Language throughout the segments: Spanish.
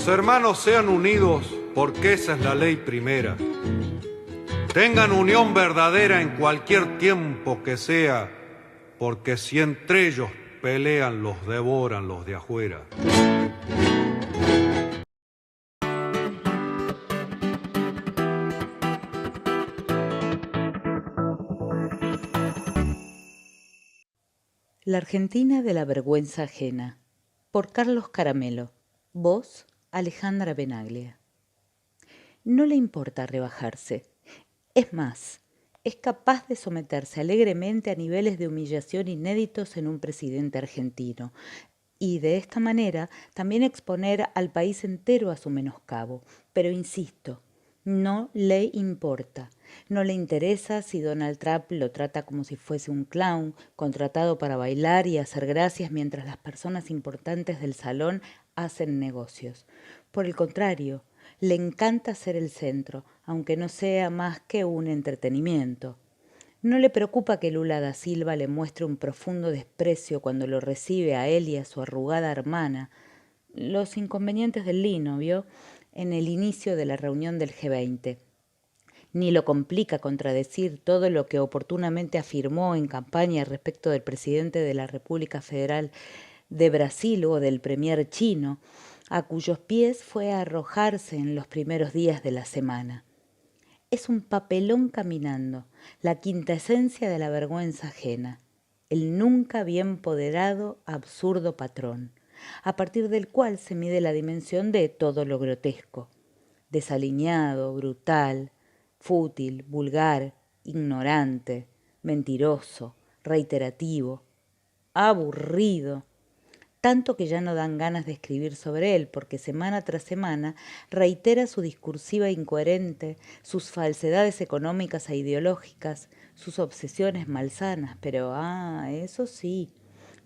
Los hermanos sean unidos porque esa es la ley primera. Tengan unión verdadera en cualquier tiempo que sea, porque si entre ellos pelean, los devoran los de afuera. La Argentina de la vergüenza ajena, por Carlos Caramelo, voz Alejandra Benaglia. No le importa rebajarse, es más, es capaz de someterse alegremente a niveles de humillación inéditos en un presidente argentino y de esta manera también exponer al país entero a su menoscabo. Pero insisto, no le importa. No le interesa si Donald Trump lo trata como si fuese un clown, contratado para bailar y hacer gracias mientras las personas importantes del salón hacen negocios. Por el contrario, le encanta ser el centro, aunque no sea más que un entretenimiento. No le preocupa que Lula da Silva le muestre un profundo desprecio cuando lo recibe a él y a su arrugada hermana. Los inconvenientes del lino, ¿vio?, en el inicio de la reunión del G20. Ni lo complica contradecir todo lo que oportunamente afirmó en campaña respecto del presidente de la República Federal de Brasil o del premier chino, a cuyos pies fue a arrojarse en los primeros días de la semana. Es un papelón caminando, la quinta esencia de la vergüenza ajena, el nunca bien ponderado, absurdo patrón, a partir del cual se mide la dimensión de todo lo grotesco, desaliñado, brutal, fútil, vulgar, ignorante, mentiroso, reiterativo, aburrido, tanto que ya no dan ganas de escribir sobre él, porque semana tras semana reitera su discursiva incoherente, sus falsedades económicas e ideológicas, sus obsesiones malsanas, pero eso sí,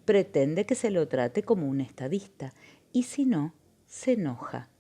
pretende que se lo trate como un estadista, y si no, se enoja.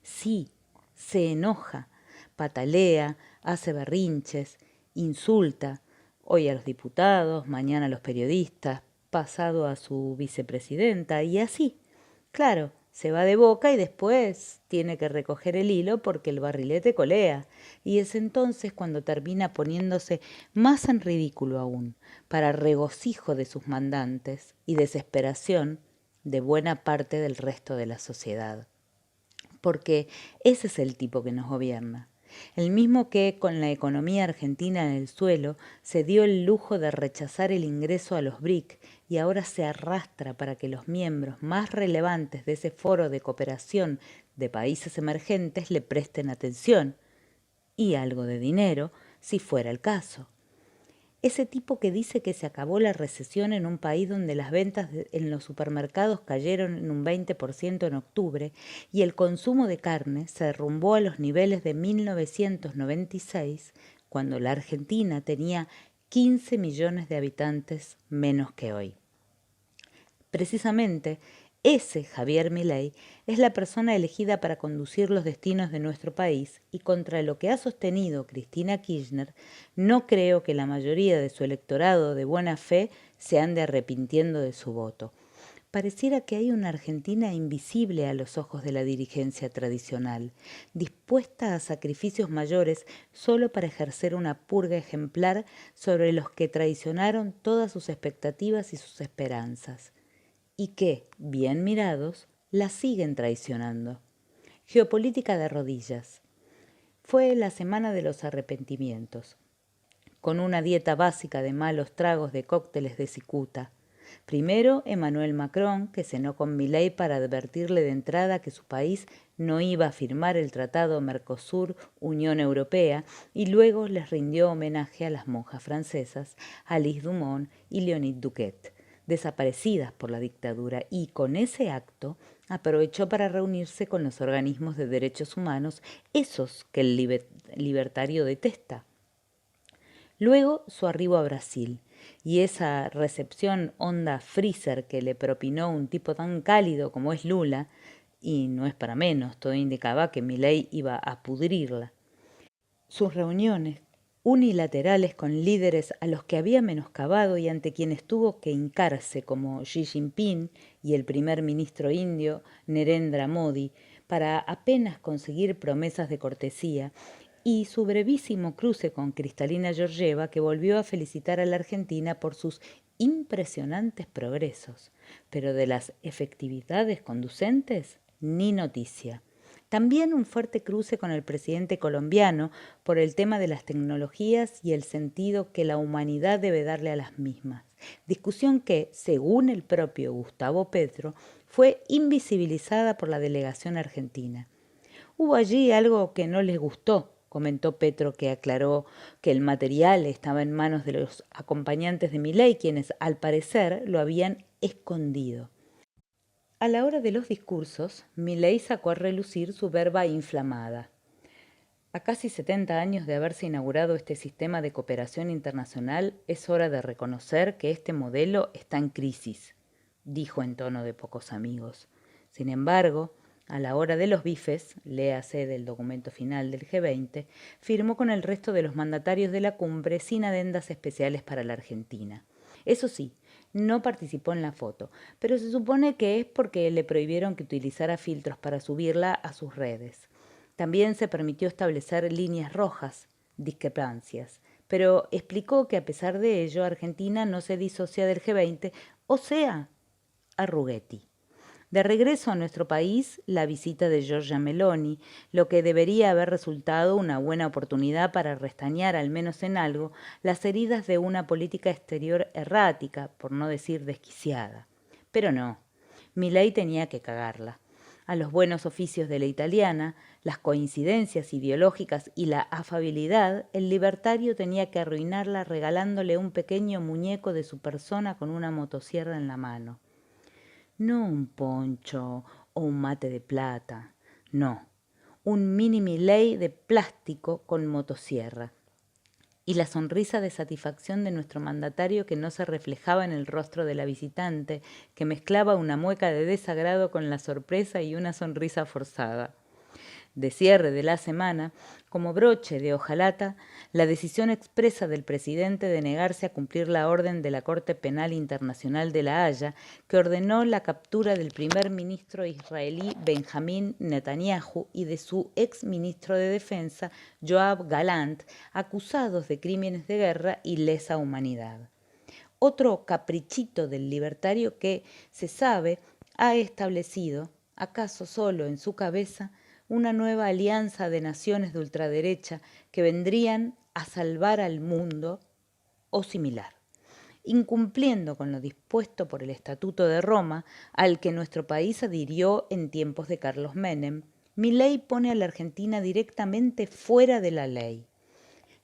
Sí, se enoja, patalea, hace berrinches, insulta, hoy a los diputados, mañana a los periodistas, pasado a su vicepresidenta y así. Claro, se va de boca y después tiene que recoger el hilo porque el barrilete colea. Y es entonces cuando termina poniéndose más en ridículo aún, para regocijo de sus mandantes y desesperación de buena parte del resto de la sociedad. Porque ese es el tipo que nos gobierna. El mismo que, con la economía argentina en el suelo, se dio el lujo de rechazar el ingreso a los BRIC y ahora se arrastra para que los miembros más relevantes de ese foro de cooperación de países emergentes le presten atención y algo de dinero, si fuera el caso. Ese tipo que dice que se acabó la recesión en un país donde las ventas en los supermercados cayeron en un 20% en octubre y el consumo de carne se derrumbó a los niveles de 1996, cuando la Argentina tenía 15 millones de habitantes menos que hoy. Precisamente, ese Javier Milei es la persona elegida para conducir los destinos de nuestro país y contra lo que ha sostenido Cristina Kirchner, no creo que la mayoría de su electorado de buena fe se ande arrepintiendo de su voto. Pareciera que hay una Argentina invisible a los ojos de la dirigencia tradicional, dispuesta a sacrificios mayores solo para ejercer una purga ejemplar sobre los que traicionaron todas sus expectativas y sus esperanzas, y que, bien mirados, la siguen traicionando. Geopolítica de rodillas. Fue la semana de los arrepentimientos, con una dieta básica de malos tragos de cócteles de cicuta. Primero, Emmanuel Macron, que cenó con Milei para advertirle de entrada que su país no iba a firmar el tratado Mercosur-Unión Europea, y luego les rindió homenaje a las monjas francesas, Alice Dumont y Leonid Duquet, desaparecidas por la dictadura, y con ese acto aprovechó para reunirse con los organismos de derechos humanos, esos que el libertario detesta. Luego su arribo a Brasil y esa recepción onda freezer que le propinó un tipo tan cálido como es Lula, y no es para menos, todo indicaba que Milei iba a pudrirla. Sus reuniones unilaterales con líderes a los que había menoscabado y ante quienes tuvo que hincarse como Xi Jinping y el primer ministro indio Narendra Modi para apenas conseguir promesas de cortesía, y su brevísimo cruce con Cristalina Georgieva, que volvió a felicitar a la Argentina por sus impresionantes progresos, pero de las efectividades conducentes, ni noticia. También un fuerte cruce con el presidente colombiano por el tema de las tecnologías y el sentido que la humanidad debe darle a las mismas. Discusión que, según el propio Gustavo Petro, fue invisibilizada por la delegación argentina. Hubo allí algo que no les gustó, comentó Petro, que aclaró que el material estaba en manos de los acompañantes de Milei, quienes al parecer lo habían escondido. A la hora de los discursos, Milei sacó a relucir su verba inflamada. A casi 70 años de haberse inaugurado este sistema de cooperación internacional, es hora de reconocer que este modelo está en crisis, dijo en tono de pocos amigos. Sin embargo, a la hora de los bifes, léase del documento final del G20, firmó con el resto de los mandatarios de la cumbre sin adendas especiales para la Argentina. Eso sí, no participó en la foto, pero se supone que es porque le prohibieron que utilizara filtros para subirla a sus redes. También se permitió establecer líneas rojas, discrepancias, pero explicó que a pesar de ello Argentina no se disocia del G20, o sea, a Ruggetti. De regreso a nuestro país, la visita de Giorgia Meloni, lo que debería haber resultado una buena oportunidad para restañar, al menos en algo, las heridas de una política exterior errática, por no decir desquiciada. Pero no, Milei tenía que cagarla. A los buenos oficios de la italiana, las coincidencias ideológicas y la afabilidad, el libertario tenía que arruinarla regalándole un pequeño muñeco de su persona con una motosierra en la mano. No un poncho o un mate de plata, no, un mini Milei de plástico con motosierra. Y la sonrisa de satisfacción de nuestro mandatario que no se reflejaba en el rostro de la visitante, que mezclaba una mueca de desagrado con la sorpresa y una sonrisa forzada. De cierre de la semana, como broche de hojalata, la decisión expresa del presidente de negarse a cumplir la orden de la Corte Penal Internacional de La Haya, que ordenó la captura del primer ministro israelí Benjamín Netanyahu y de su ex ministro de Defensa, Yoav Gallant, acusados de crímenes de guerra y lesa humanidad. Otro caprichito del libertario que, se sabe, ha establecido, acaso solo en su cabeza, una nueva alianza de naciones de ultraderecha que vendrían a salvar al mundo o similar, incumpliendo con lo dispuesto por el Estatuto de Roma, al que nuestro país adhirió en tiempos de Carlos Menem. Milei pone a la Argentina directamente fuera de la ley.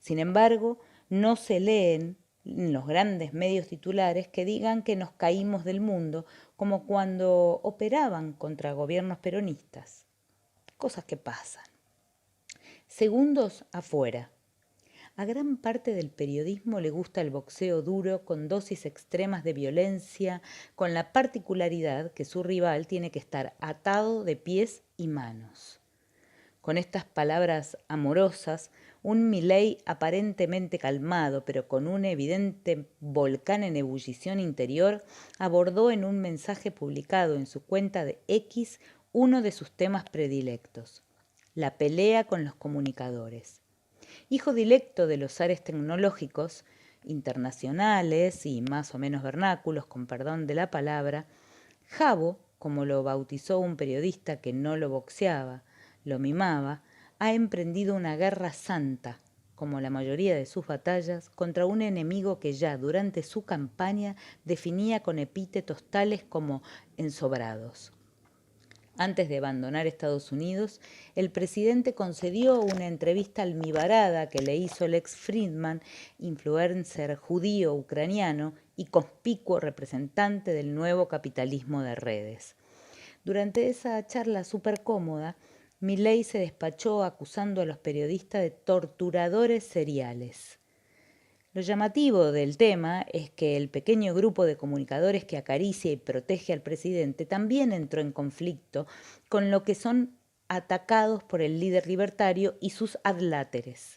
Sin embargo, no se leen en los grandes medios titulares que digan que nos caímos del mundo, como cuando operaban contra gobiernos peronistas. Cosas que pasan. Segundos afuera. A gran parte del periodismo le gusta el boxeo duro con dosis extremas de violencia, con la particularidad que su rival tiene que estar atado de pies y manos. Con estas palabras amorosas, un Milei aparentemente calmado, pero con un evidente volcán en ebullición interior, abordó en un mensaje publicado en su cuenta de X uno de sus temas predilectos, la pelea con los comunicadores. Hijo directo de los ares tecnológicos internacionales y más o menos vernáculos, con perdón de la palabra, Jabo, como lo bautizó un periodista que no lo boxeaba, lo mimaba, ha emprendido una guerra santa, como la mayoría de sus batallas, contra un enemigo que ya durante su campaña definía con epítetos tales como ensobrados. Antes de abandonar Estados Unidos, el presidente concedió una entrevista almibarada que le hizo Lex Fridman, influencer judío ucraniano y conspicuo representante del nuevo capitalismo de redes. Durante esa charla súper cómoda, Milei se despachó acusando a los periodistas de torturadores seriales. Lo llamativo del tema es que el pequeño grupo de comunicadores que acaricia y protege al presidente también entró en conflicto con lo que son atacados por el líder libertario y sus adláteres.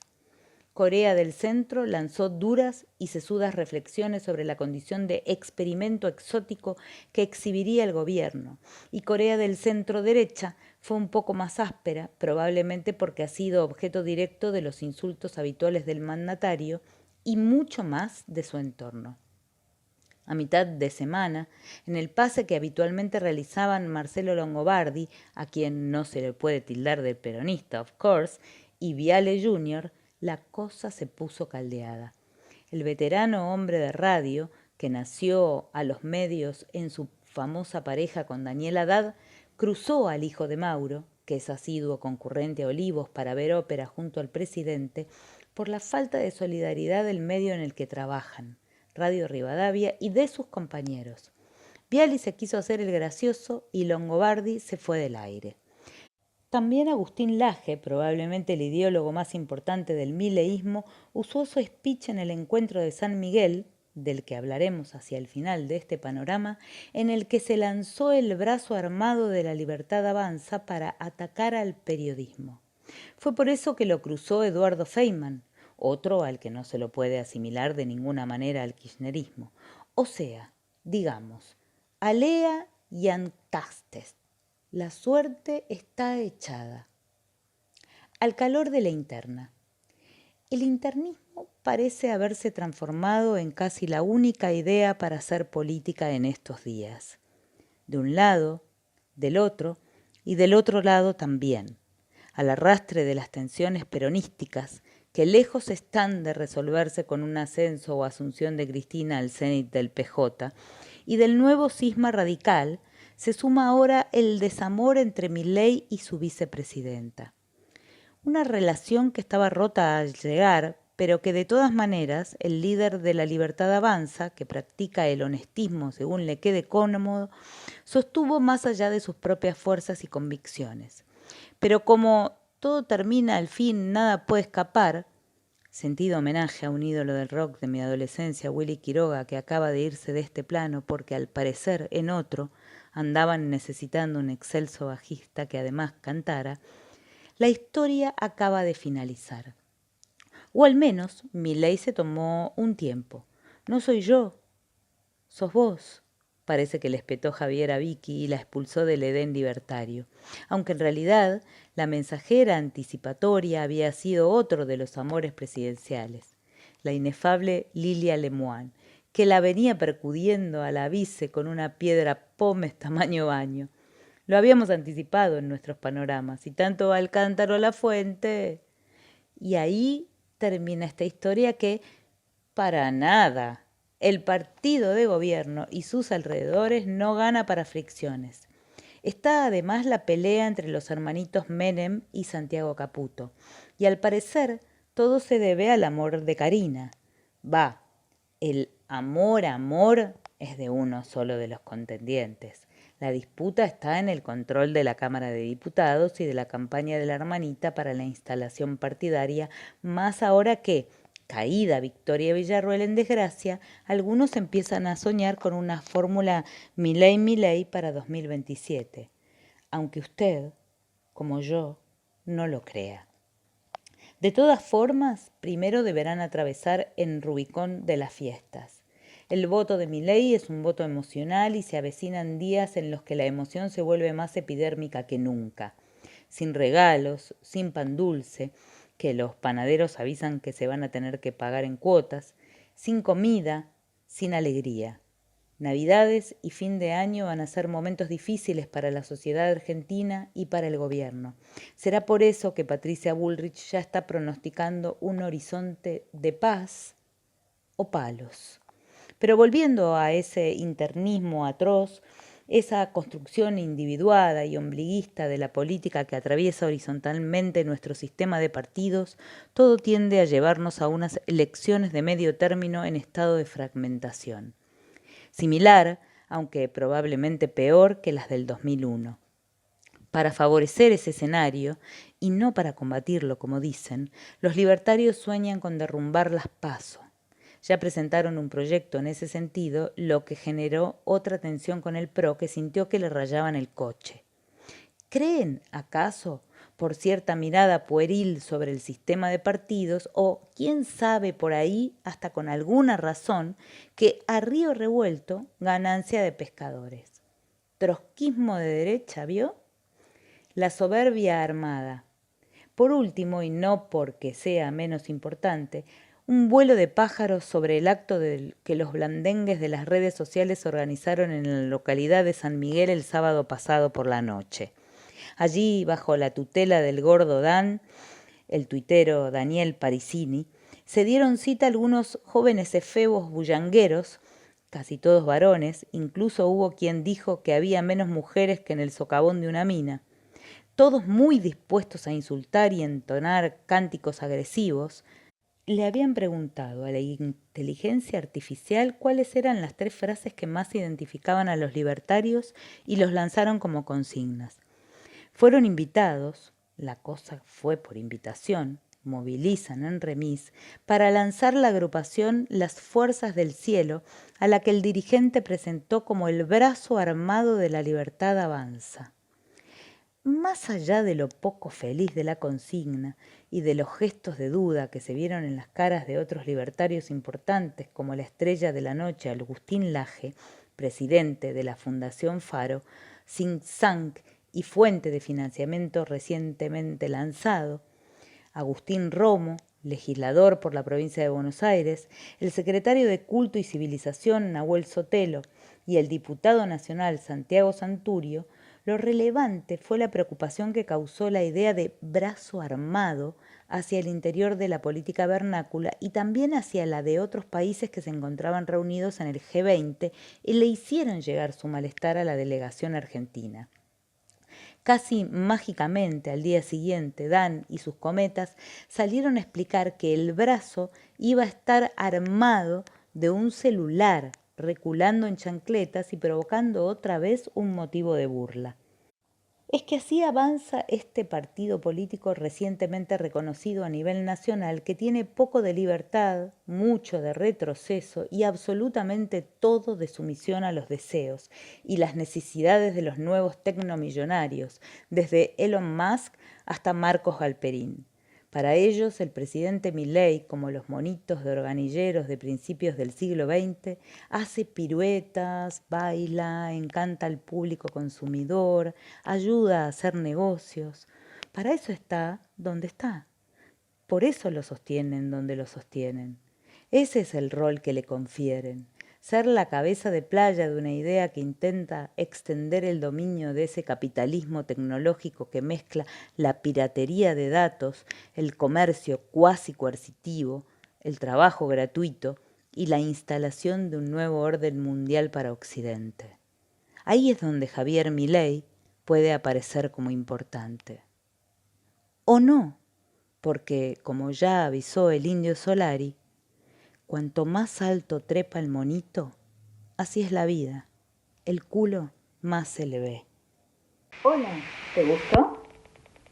Corea del Centro lanzó duras y sesudas reflexiones sobre la condición de experimento exótico que exhibiría el gobierno, y Corea del Centro derecha fue un poco más áspera, probablemente porque ha sido objeto directo de los insultos habituales del mandatario y mucho más de su entorno. A mitad de semana, en el pase que habitualmente realizaban Marcelo Longobardi, a quien no se le puede tildar de peronista, of course, y Viale Jr., la cosa se puso caldeada. El veterano hombre de radio, que nació a los medios en su famosa pareja con Daniel Haddad, cruzó al hijo de Mauro, que es asiduo concurrente a Olivos para ver ópera junto al presidente, por la falta de solidaridad del medio en el que trabajan, Radio Rivadavia, y de sus compañeros. Viali se quiso hacer el gracioso y Longobardi se fue del aire. También Agustín Laje, probablemente el ideólogo más importante del mileísmo, usó su speech en el encuentro de San Miguel, del que hablaremos hacia el final de este panorama, en el que se lanzó el brazo armado de la Libertad Avanza para atacar al periodismo. Fue por eso que lo cruzó Eduardo Feynman, otro al que no se lo puede asimilar de ninguna manera al kirchnerismo. O sea, digamos, alea y ancastes. La suerte está echada. Al calor de la interna. El internismo parece haberse transformado en casi la única idea para hacer política en estos días. De un lado, del otro y del otro lado también, al arrastre de las tensiones peronísticas que lejos están de resolverse con un ascenso o asunción de Cristina al cénit del PJ, y del nuevo cisma radical, se suma ahora el desamor entre Milei y su vicepresidenta. Una relación que estaba rota al llegar, pero que de todas maneras el líder de la Libertad Avanza, que practica el honestismo según le quede cómodo, sostuvo más allá de sus propias fuerzas y convicciones. Pero como todo termina al fin, nada puede escapar, sentido homenaje a un ídolo del rock de mi adolescencia, Willy Quiroga, que acaba de irse de este plano porque al parecer en otro andaban necesitando un excelso bajista que además cantara, la historia acaba de finalizar. O al menos Milei se tomó un tiempo. No soy yo, sos vos, parece que le espetó Javier a Vicky y la expulsó del Edén libertario, aunque en realidad la mensajera anticipatoria había sido otro de los amores presidenciales, la inefable Lilia Lemoine, que la venía percudiendo a la vice con una piedra pómez tamaño baño. Lo habíamos anticipado en nuestros panoramas, y tanto va el cántaro a la fuente. Y ahí termina esta historia que, para nada, el partido de gobierno y sus alrededores no gana para fricciones. Está además la pelea entre los hermanitos Menem y Santiago Caputo, y al parecer todo se debe al amor de Karina. Va, el amor es de uno solo de los contendientes. La disputa está en el control de la Cámara de Diputados y de la campaña de la hermanita para la instalación partidaria, más ahora que, caída Victoria Villarruel en desgracia, algunos empiezan a soñar con una fórmula Milei para 2027, aunque usted, como yo, no lo crea. De todas formas, primero deberán atravesar el Rubicón de las fiestas. El voto de Milei es un voto emocional y se avecinan días en los que la emoción se vuelve más epidérmica que nunca. Sin regalos, sin pan dulce, que los panaderos avisan que se van a tener que pagar en cuotas, sin comida, sin alegría. Navidades y fin de año van a ser momentos difíciles para la sociedad argentina y para el gobierno. Será por eso que Patricia Bullrich ya está pronosticando un horizonte de paz o palos. Pero volviendo a ese internismo atroz, esa construcción individuada y ombliguista de la política que atraviesa horizontalmente nuestro sistema de partidos, todo tiende a llevarnos a unas elecciones de medio término en estado de fragmentación. Similar, aunque probablemente peor que las del 2001. Para favorecer ese escenario, y no para combatirlo como dicen, los libertarios sueñan con derrumbar las PASO. Ya presentaron un proyecto en ese sentido, lo que generó otra tensión con el PRO que sintió que le rayaban el coche. ¿Creen, acaso, por cierta mirada pueril sobre el sistema de partidos, o quién sabe por ahí, hasta con alguna razón, que a río revuelto ganancia de pescadores? ¿Trotskismo de derecha, vio? la soberbia armada. Por último, y no porque sea menos importante, un vuelo de pájaros sobre el acto que los blandengues de las redes sociales organizaron en la localidad de San Miguel el sábado pasado por la noche. Allí, bajo la tutela del gordo Dan, el tuitero Daniel Parisini, se dieron cita algunos jóvenes efebos bullangueros, casi todos varones, incluso hubo quien dijo que había menos mujeres que en el socavón de una mina, todos muy dispuestos a insultar y entonar cánticos agresivos. Le habían preguntado a la inteligencia artificial cuáles eran las 3 frases que más identificaban a los libertarios y los lanzaron como consignas. Fueron invitados, la cosa fue por invitación, movilizan en remis, para lanzar la agrupación Las Fuerzas del Cielo, a la que el dirigente presentó como el brazo armado de la libertad avanza. Más allá de lo poco feliz de la consigna y de los gestos de duda que se vieron en las caras de otros libertarios importantes como la estrella de la noche Agustín Laje, presidente de la Fundación Faro, think tank y fuente de financiamiento recientemente lanzado, Agustín Romo, legislador por la provincia de Buenos Aires, el secretario de Culto y Civilización Nahuel Sotelo y el diputado nacional Santiago Santurio, lo relevante fue la preocupación que causó la idea de brazo armado hacia el interior de la política vernácula y también hacia la de otros países que se encontraban reunidos en el G20 y le hicieron llegar su malestar a la delegación argentina. Casi mágicamente al día siguiente, Dan y sus cometas salieron a explicar que el brazo iba a estar armado de un celular, reculando en chancletas y provocando otra vez un motivo de burla. Es que así avanza este partido político recientemente reconocido a nivel nacional que tiene poco de libertad, mucho de retroceso y absolutamente todo de sumisión a los deseos y las necesidades de los nuevos tecnomillonarios, desde Elon Musk hasta Marcos Galperín. Para ellos, el presidente Milei, como los monitos de organilleros de principios del siglo XX, hace piruetas, baila, encanta al público consumidor, ayuda a hacer negocios. Para eso está donde está. Por eso lo sostienen donde lo sostienen. Ese es el rol que le confieren. Ser la cabeza de playa de una idea que intenta extender el dominio de ese capitalismo tecnológico que mezcla la piratería de datos, el comercio cuasi coercitivo, el trabajo gratuito y la instalación de un nuevo orden mundial para Occidente. Ahí es donde Javier Milei puede aparecer como importante. O no, porque, como ya avisó el Indio Solari, cuanto más alto trepa el monito, así es la vida. El culo más se le ve. Hola, ¿te gustó?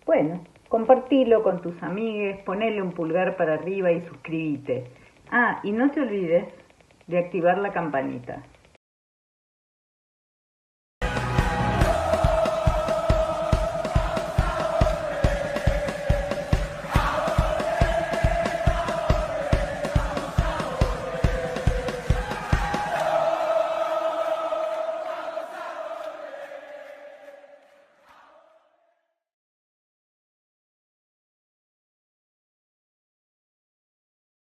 Bueno, compartilo con tus amigues, ponele un pulgar para arriba y suscríbete. Ah, y no te olvides de activar la campanita.